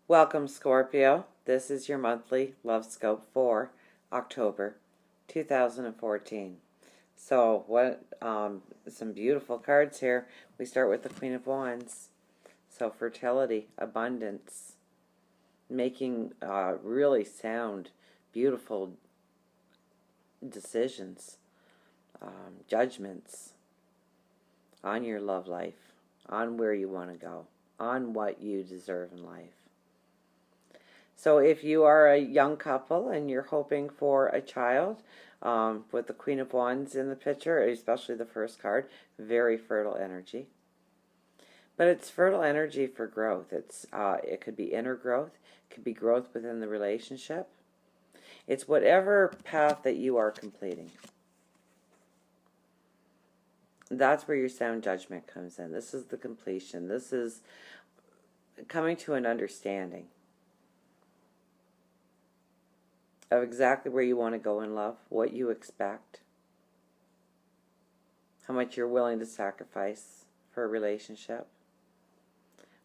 Welcome, Scorpio. This is your monthly love scope for October 2014. So, some beautiful cards here. We start with the Queen of Wands. So, fertility, abundance, making really sound, beautiful decisions, judgments on your love life, on where you want to go, on what you deserve in life. So if you are a young couple and you're hoping for a child, with the Queen of Wands in the picture, especially the first card, very fertile energy. But it's fertile energy for growth. It could be inner growth, it could be growth within the relationship. It's whatever path that you are completing. That's where your sound judgment comes in. This is the completion. This is coming to an understanding of exactly where you want to go in love, what you expect, how much you're willing to sacrifice for a relationship,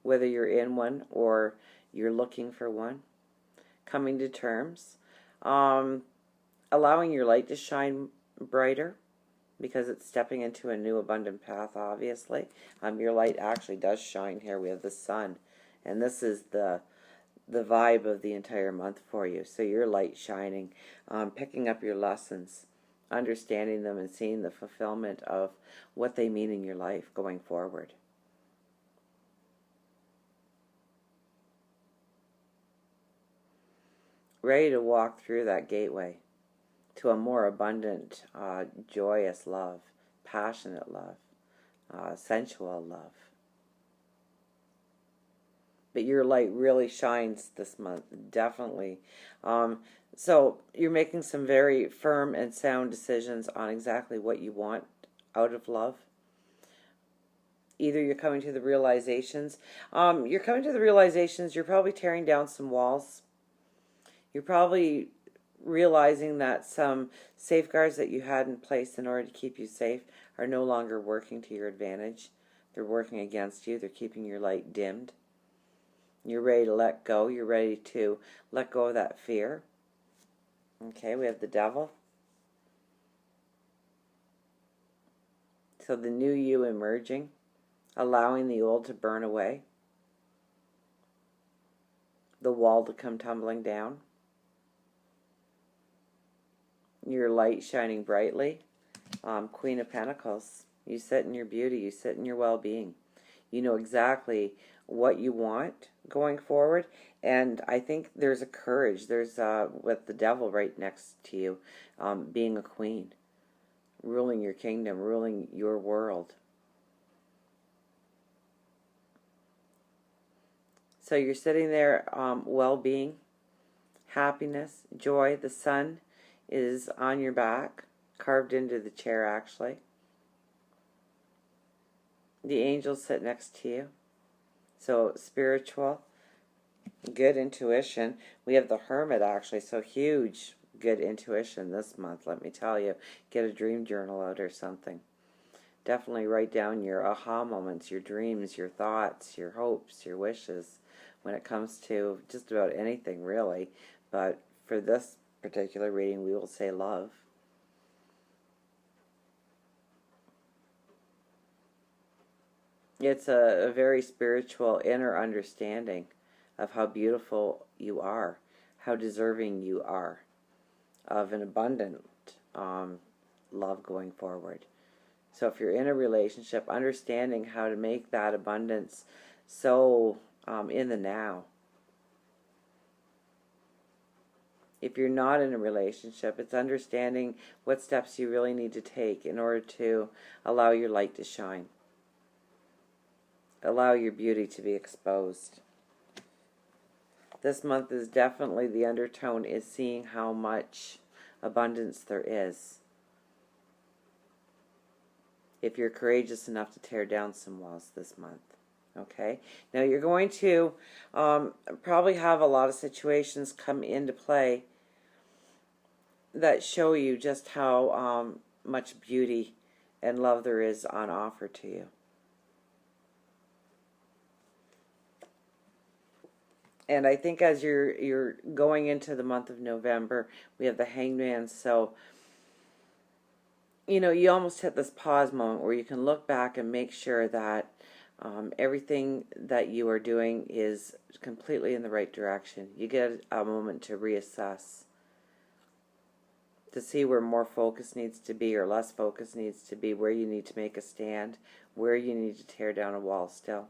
whether you're in one or you're looking for one, coming to terms, allowing your light to shine brighter because it's stepping into a new abundant path, obviously. Your light actually does shine here. We have the sun, and this is the vibe of the entire month for you. So your light shining, picking up your lessons, understanding them, and seeing the fulfillment of what they mean in your life going forward. Ready to walk through that gateway to a more abundant, joyous love, passionate love, sensual love. But your light really shines this month, definitely. So you're making some very firm and sound decisions on exactly what you want out of love. Either you're coming to the realizations. You're probably tearing down some walls. You're probably realizing that some safeguards that you had in place in order to keep you safe are no longer working to your advantage. They're working against you. They're keeping your light dimmed. You're ready to let go. You're ready to let go of that fear. Okay, we have the Devil. So the new you emerging, allowing the old to burn away, the wall to come tumbling down, your light shining brightly. Queen of Pentacles. You sit in your beauty. You sit in your well-being. You know exactly what you want going forward, and I think there's a courage. There's with the Devil right next to you, being a queen, ruling your kingdom, ruling your world. So you're sitting there, well-being, happiness, joy. The sun is on your back, carved into the chair actually. The angels sit next to you. So spiritual, good intuition. We have the Hermit actually, so huge good intuition this month, let me tell you. Get a dream journal out or something. Definitely write down your aha moments, your dreams, your thoughts, your hopes, your wishes when it comes to just about anything really. But for this particular reading, we will say love. It's a very spiritual inner understanding of how beautiful you are, how deserving you are of an abundant love going forward. So if you're in a relationship, understanding how to make that abundance so in the now. If you're not in a relationship, it's understanding what steps you really need to take in order to allow your light to shine. Allow your beauty to be exposed. This month is definitely, the undertone is seeing how much abundance there is. If you're courageous enough to tear down some walls this month. Okay? Now you're going to probably have a lot of situations come into play that show you just how much beauty and love there is on offer to you. And I think as you're going into the month of November, we have the Hangman. So, you know, you almost hit this pause moment where you can look back and make sure that everything that you are doing is completely in the right direction. You get a moment to reassess, to see where more focus needs to be or less focus needs to be, where you need to make a stand, where you need to tear down a wall still.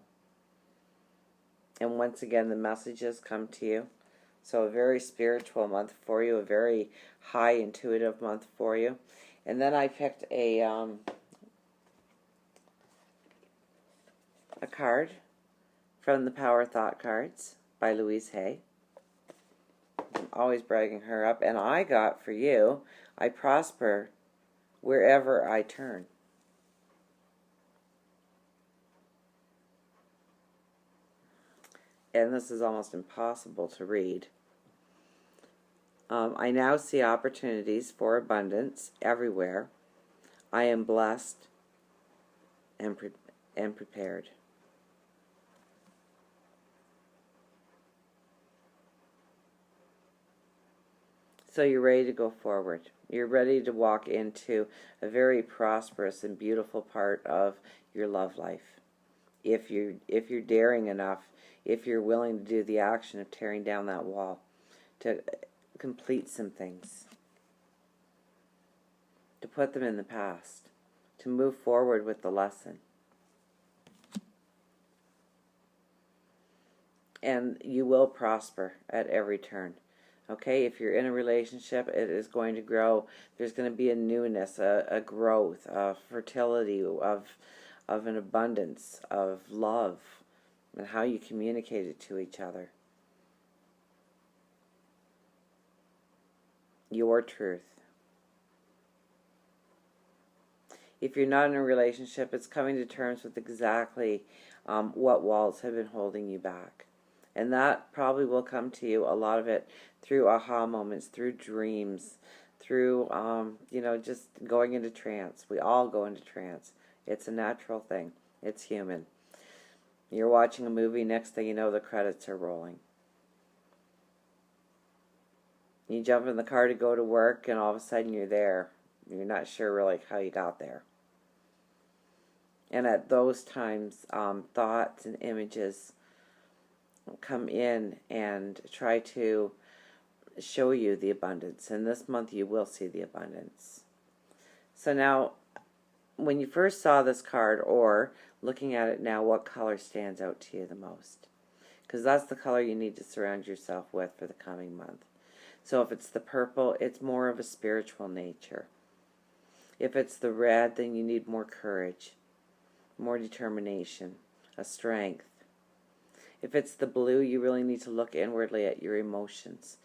And once again, the messages come to you. So a very spiritual month for you, a very high intuitive month for you. And then I picked a card from the Power Thought cards by Louise Hay. I'm always bragging her up. And I got for you, I prosper wherever I turn. And this is almost impossible to read. I now see opportunities for abundance everywhere. I am blessed and prepared. So you're ready to go forward. You're ready to walk into a very prosperous and beautiful part of your love life. If you're daring enough, if you're willing to do the action of tearing down that wall, to complete some things, to put them in the past, to move forward with the lesson. And you will prosper at every turn. Okay, if you're in a relationship, it is going to grow. There's going to be a newness, a growth, a fertility, of an abundance, of love, and how you communicate it to each other. Your truth. If you're not in a relationship, it's coming to terms with exactly what walls have been holding you back. And that probably will come to you, a lot of it, through aha moments, through dreams, through, just going into trance. We all go into trance. It's a natural thing. It's human. You're watching a movie, next thing you know, the credits are rolling. You jump in the car to go to work, and all of a sudden you're there. You're not sure really how you got there. And at those times, thoughts and images come in and try to show you the abundance. And this month you will see the abundance. So now, when you first saw this card, or looking at it now, what color stands out to you the most? Because that's the color you need to surround yourself with for the coming month. So if it's the purple, it's more of a spiritual nature. If it's the red, then you need more courage, more determination, a strength. If it's the blue, you really need to look inwardly at your emotions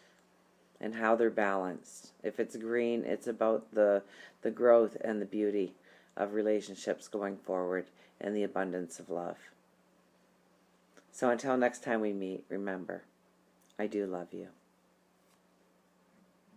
and how they're balanced. If it's green, it's about the growth and the beauty of relationships going forward and the abundance of love. So until next time we meet, remember, I do love you.